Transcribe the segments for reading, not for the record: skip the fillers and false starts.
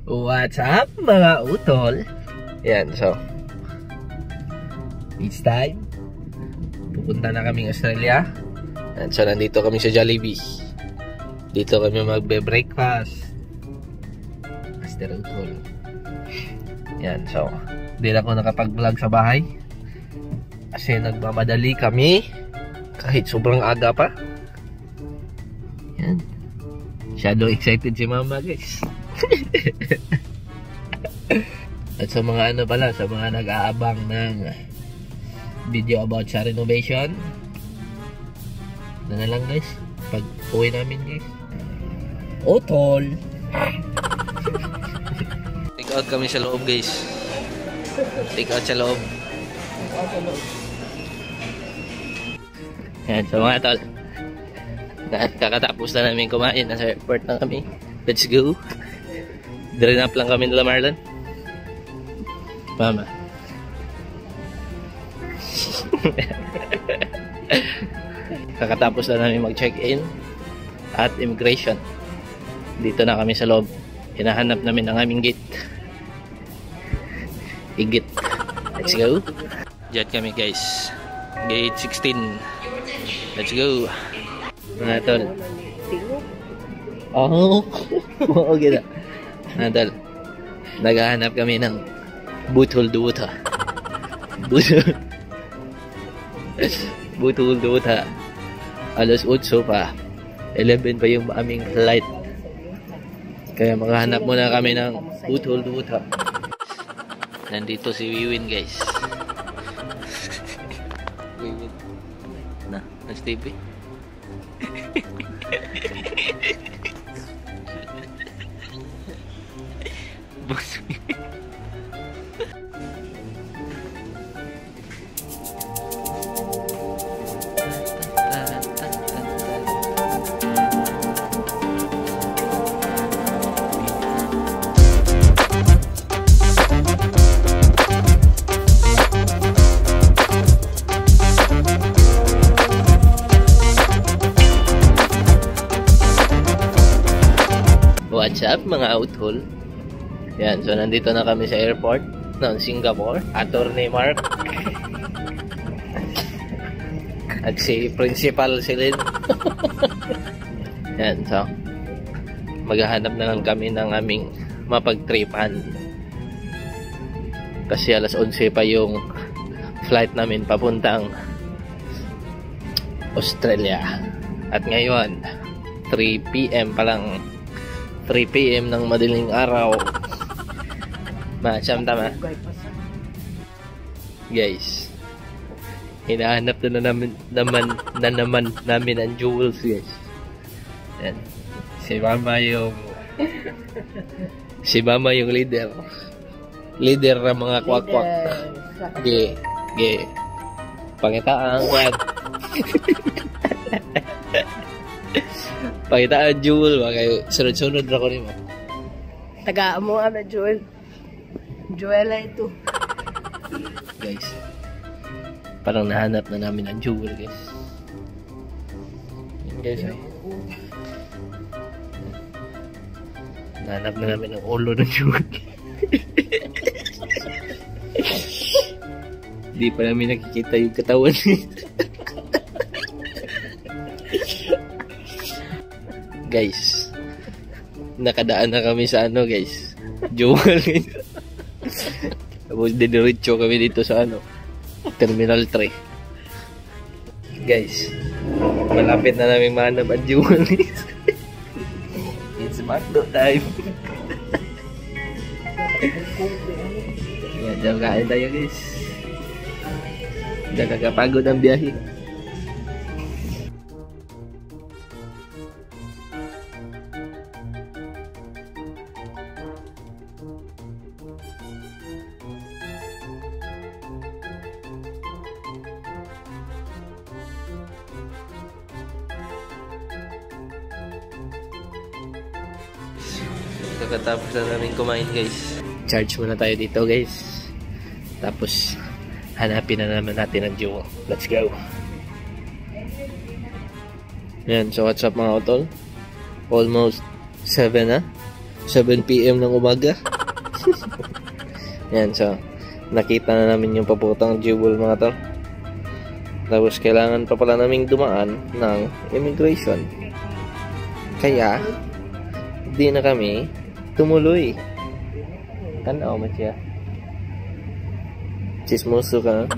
What's up mga utol? Yan, so it's time. Pupunta na kaming Australia. Yan, so nandito kami sa Jollibee. Dito kami magbe-breakfast. Master utol. Yan, so hindi na ako nakapag-vlog sa bahay kasi nagmamadali kami kahit sobrang aga pa. Yan, masyado excited si mama, guys. At sa mga ano pala, sa mga nag-aabang ng video about sa renovation, na lang guys, pag uwi namin guys, utol. Take out kami sa loob guys. Take out sa loob. Yan, so mga tol, kakatapos na namin kumain, nasa airport na kami. Let's go. Drain up lang kami nila Marlon. Mama. Kakatapos na namin mag-check-in at immigration. Dito na kami sa loob. Hinahanap namin ang aming gate. Igit. Let's go. Diyan kami guys. Gate 16. Let's go. Mga tol. Oh. Oo, gila. Nadal, naghahanap kami ng butol duta. Butol duta. Alas 8 pa. 11 pa yung aming flight. Kaya maghahanap muna kami ng butol duta. Nandito si Wiwin guys. Wiwin. Na, nas TV. What's up mga utol? Yan, so nandito na kami sa airport ng Singapore. Attorney Mark at si Principal Celine. Yan, so maghahanap na lang kami ng aming mapagtripan kasi alas 11 pa yung flight namin papuntang Australia. At ngayon 3 PM pa lang, 3 PM ng madaling araw. Masam tama. Guys, hinahanap na naman namin ang jewels guys. Yan. Si Mama yung leader ng mga kwak-kwak. Ge. Pangitaan kwak. Pangitaan jewel ba kayo? Sunod-sunod na ko rin mo. Taga mo na Joel. Joel ito. Guys, parang nahanap na namin ang jewel guys. Yan guys ay. Nahanap na namin ang ulo ng jewel. Hindi pa namin nakikita yung katawan. Guys, nakadaan na kami sa ano guys, jewel guys. Tapos diniritso kami dito sa ano, Terminal 3. Guys, malapit na namin mahanap ang jewel guys. It's Magdo time. Yan, dyan kain tayo guys. Dyan kakapagod ang biyahe. Pagkatapos na namin kumain guys, charge muna tayo dito guys. Tapos hanapin na naman natin ang jewel. Let's go. Yan, so what's up mga utol? Almost 7 na. 7 PM ng umaga. Yan, so nakita na namin yung paputang jewel mga tol. Tapos kailangan pa pala naming dumaan ng immigration. Kaya di na kami tumuloy. Tanaw mo siya. Chismoso ka.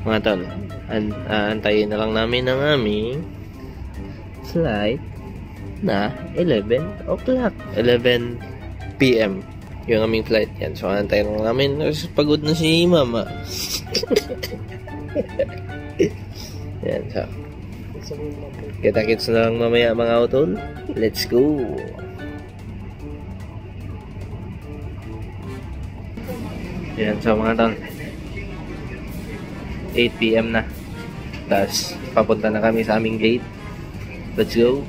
Mga tol, antayin na lang namin ang aming flight na 11 o'clock. 11 PM yung aming flight. Yan, so antayin lang namin. Pagod na si mama. Yan, so kita-kits na lang mamaya mga utol. Let's go. Yan, so mga tol, 8 PM na. Tapos papunta na kami sa aming gate. Let's go.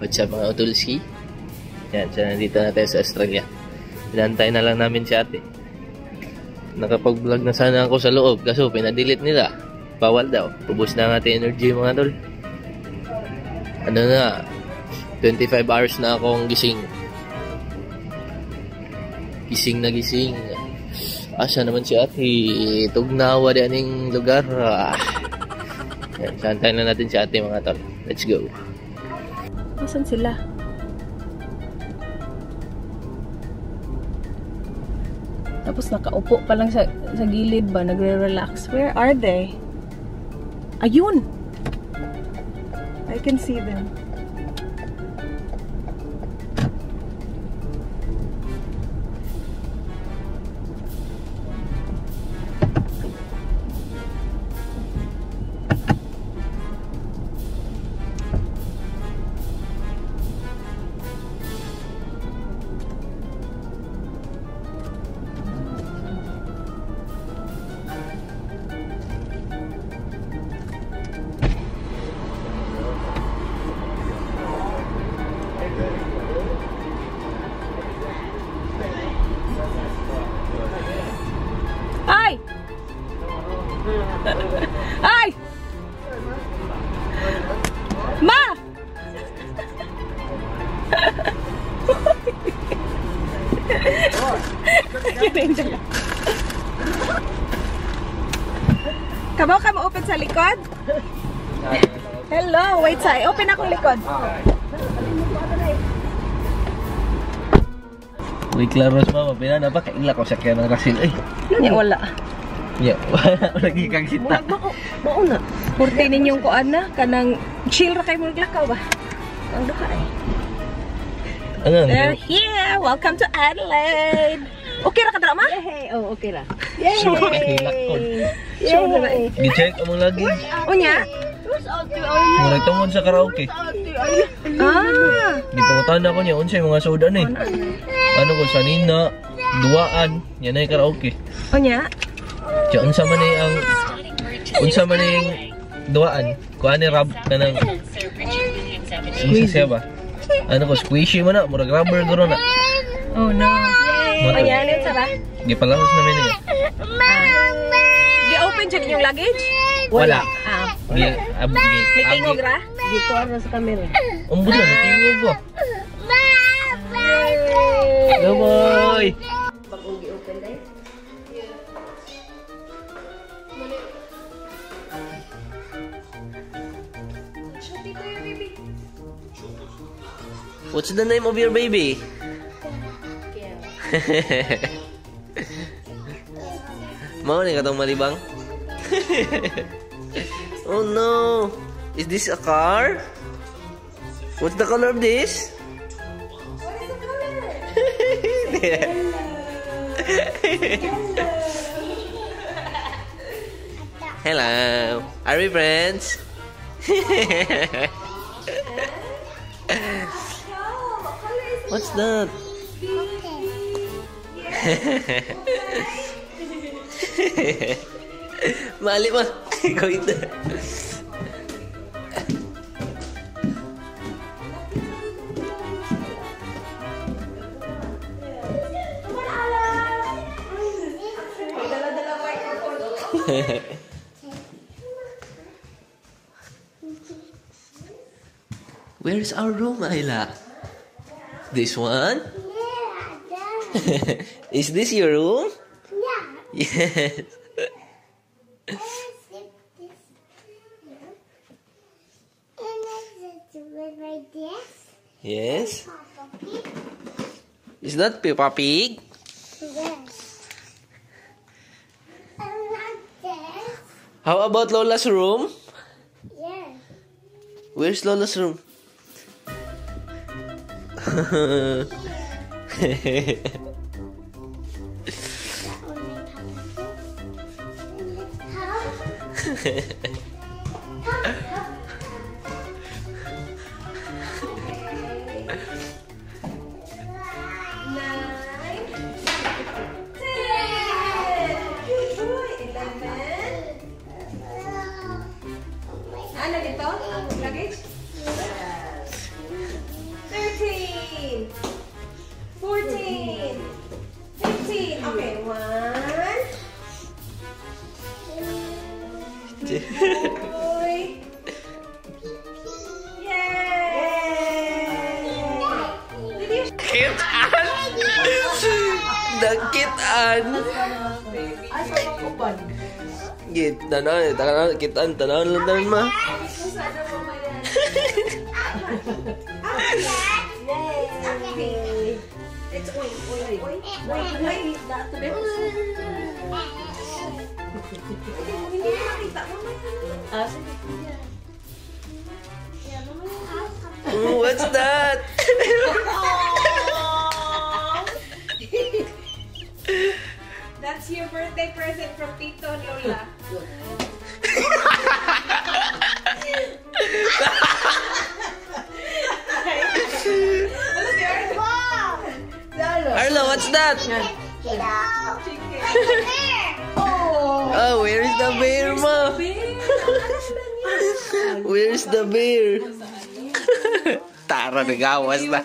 What's up mga utulski? Yan, so nandito na tayo sa Australia. Inantay na lang namin si ate. Nakapag-vlog na sana ako sa loob, kaso pinadelete nila. Bawal daw. Ubus na ang ating energy mga tol. Ano na, 25 hours na akong gising. Gising na gising. Asa naman si ate? Tugnawa di aning lugar. Yan, so antayin na natin si ate mga tol. Let's go. Nasaan sila? Tapos nakaupo pa lang sa gilid ba? Nagre-relax. Where are they? Ayun! I can see them. Ay! Ay! Ma! Kabaw ka ma-open sa likod? Hello, wait sa open akong likod. Uy, klaros mama, pinana ba? Kaila ko sa kaya ng rasil. Ay, Wala. yeah, wala lagi kang kita. Mauna. Purti ninyong kuan na kanang chill ra kay mo naglakaw ba? Ang duha eh. Ano? They're here. Welcome to Adelaide. Okay ra ka dra ma? Yay. Oh, okay ra. Yay. Sure na eh. Gi-check among lagi. Unya? Murag tungod sa karaoke. Ah. Gipangutan ako niya unsay mga soda ni. Ano ko sanina, duaan, yan ay karaoke. Unya? Diya unsa man ni ang duaan. Kuan ni rub kanang squeeze siya ba? Ano ko squishy man na, murag rubber guro na. Oh no. Unya ni sara? Gipalahos na mi niya. Gi-open dyan yung luggage? Wala. Ah. May tingog ra? Dito ara sa camera. Umbod na, tingog ba? Hello boy! Bagong gi-open dai? What's the name of your baby? Mau nih katong malibang? Oh no! Is this a car? What's the color of this? Hello. Are we friends? What's that? Mali mo. Ikaw ito. Where is our room, Ayla? This one? Yeah. Is this your room? Yeah. Yes. Yes. Is that Peppa Pig? Yes. I like this. How about Lola's room? Yes. Where's Lola's room? Ano dito? Ang luggage? 13 14 15. Okay, 1 Boy. Yay! Kitaan! Nakitaan! Asa ko ba? Git, tanan, kitaan, tanan lang tanan ma. Sana mo mayan. Yay! It's wait. Wait. Dato din. Hindi makita mo mayan. Sige. Ooh, what's that? That's your birthday present from Tito and Lola. Arlo, what's that? Oh, where is the bear, ma? Where's the bear? Tara, nagawas na.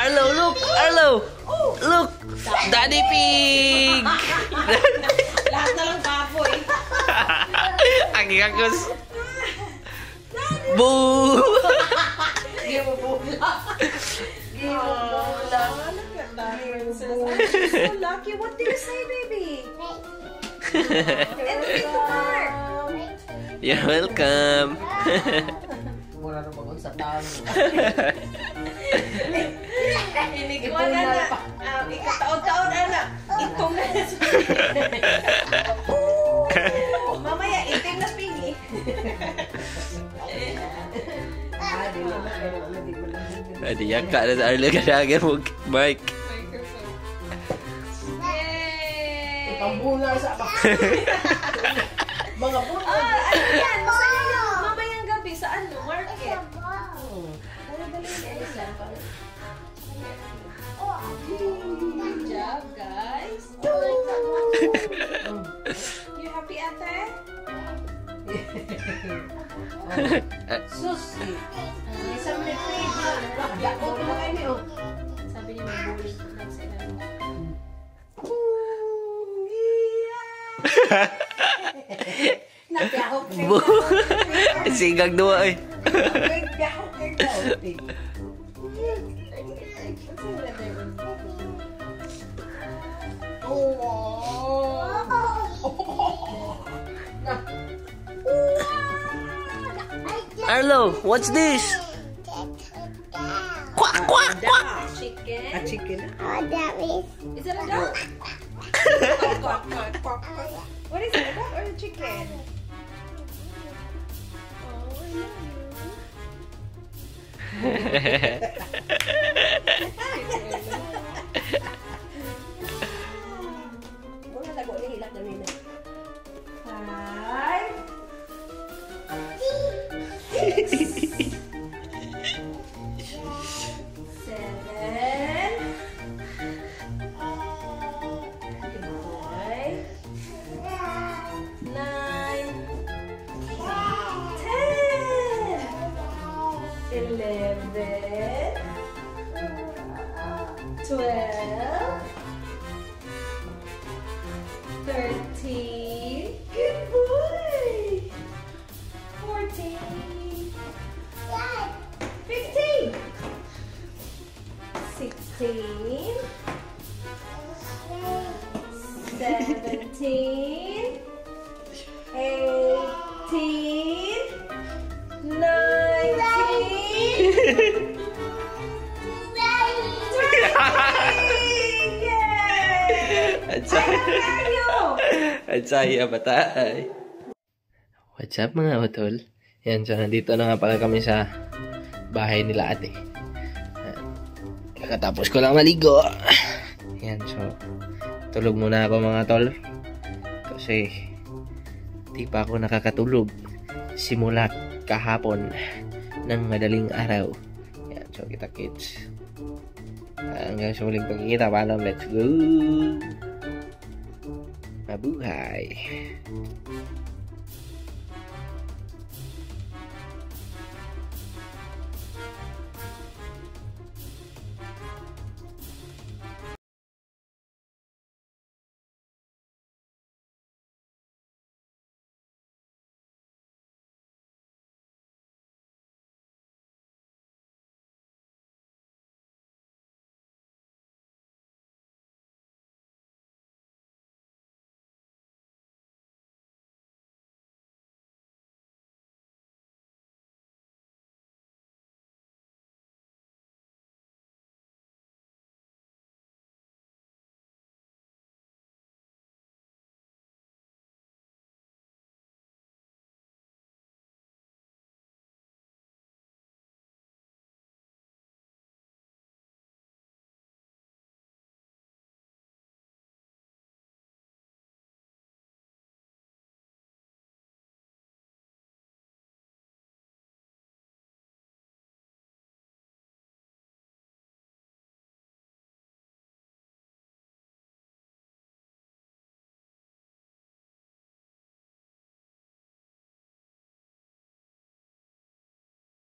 Arlo, look! Arlo! Look! Daddy Pig! Lahat na lang baboy. Ang gagos! Boo! Give mo bola. Look at that, princess. I'm so lucky. What did you say, baby? And take the car. You're welcome! Mura na pagod sa tao. Inigwan na. Ikataon-taon, anak. Itong na. Mamaya, itim na pingi. Adi yaka na sa Arlo kanagan mo, Mike. Yay! Pambuna sa mga puno. Ano yan? Masaya yan. Mamayang gabi sa ano? Market. Good job, guys. You happy, ate? Susi. Isang retreat na. Yako na kayo. Sabi niya may bullet lang sila. Nagyahok kayo. Boo! Sigang duwa eh. Nagyahok kayo. Oh! Arlo, what's this? Quack, quack, quack. Chicken. A chicken. Oh, that is. Is it a dog? Quack, quack, quack, quack. What is it? A dog or a chicken? Huwag na tago, hilak na rin. 5, 6, 7, 9, 10, 11, 12, 13, good boy, 14, 15, 16, 17, 18, 19, At saya batay. What's up mga utol? Yan, so nandito na nga pala kami sa bahay nila ate. Kakatapos ko lang maligo. Yan, so tulog muna ako mga tol. Kasi di pa ako nakakatulog simula kahapon ng madaling araw. Yan, so kita kids. Hanggang sa muling pagkikita, paalam, let's go! Mabuhay!